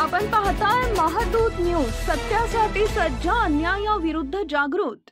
आपण पाहताय महादूत न्यूज, सत्यासाठी सज्ज, अन्यायाविरुद्ध जागृत।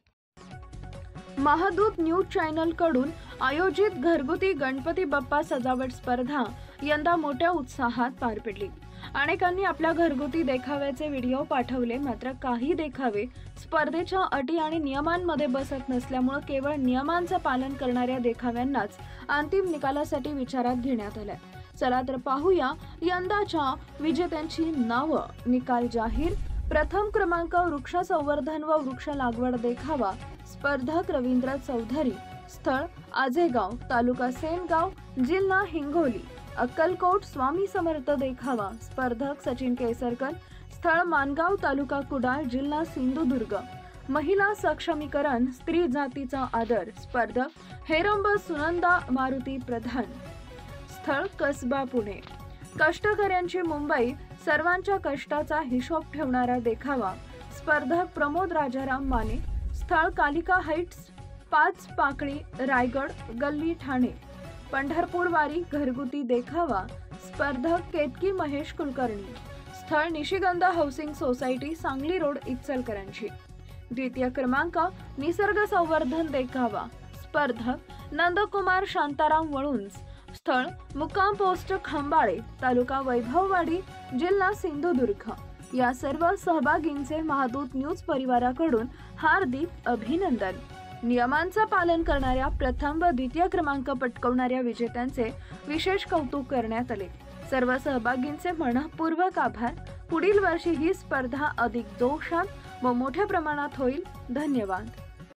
महादूत न्यूज चॅनल कडून आयोजित घरगुती गणपती बाप्पा सजावट स्पर्धा यंदा मोठ्या उत्साहात पार पडली। अनेकांनी आपल्या घरगुती देखाव्याचे व्हिडिओ पाठवले, मात्र काही देखावे स्पर्धेच्या अटी आणि नियमांमध्ये बसत नसल्यामुळे केवळ नियमांचे पालन करणाऱ्या देखाव्यांनाच अंतिम निकालासाठी विचारात घेण्यात आले। चला तर पाहूया यंदाच्या विजेत्यांची नावं। निकाल जाहीर। प्रथम क्रमांक वृक्ष संवर्धन व वृक्ष लागवड देखावा, स्पर्धक रवींद्र चौधरी, स्थळ आजेगाव, तालुका सेनगाव, जिल्हा हिंगोली। अक्कलकोट स्वामी समर्थ देखावा, स्पर्धक सचिन केसरकर, स्थळ मानगाव, तालुका कुडाळ, जिल्हा सिंधुदुर्ग। महिला सक्षमीकरण, स्त्री जातीचा आदर, स्पर्धक हेरंब सुनंदा मारुती प्रधान, स्थळ कसबा पुणे। कष्टकऱ्यांची मुंबई, सर्वांच्या कष्टाचा हिशोब ठेवणारा देखावा, स्पर्धक प्रमोद राजाराम माने, स्थळ कालिका हाइट्स, 5 पाकळी, रायगड, गल्ली ठाणे। पंढरपूर वारी घरगुती देखावा, स्पर्धक केतकी महेश कुलकर्णी, स्थळ Nishigandha housing society, Sangli road, Ichalkaranji. द्वितीय क्रमांक निसर्ग संवर्धन देखावा, स्पर्धक नंदकुमार शांताराम वळुंज, स्थळ मुक्काम पोस्ट खंबाळे, तालुका वैभववाडी, जिल्हा सिंधुदुर्ग। या सर्व सहभागींचे महादूत न्यूज परिवाराकडून हार्दिक अभिनंदन। नियमांचे पालन करणाऱ्या प्रथम व द्वितीय क्रमांक पटकावणाऱ्या विजेत्यांचे विशेष कौतुक करण्यात आले। सर्व सहभागींचे मनःपूर्वक आभार। पुढील वर्षी ही स्पर्धा अधिक जोशात व मोठ्या प्रमाणात होईल। धन्यवाद।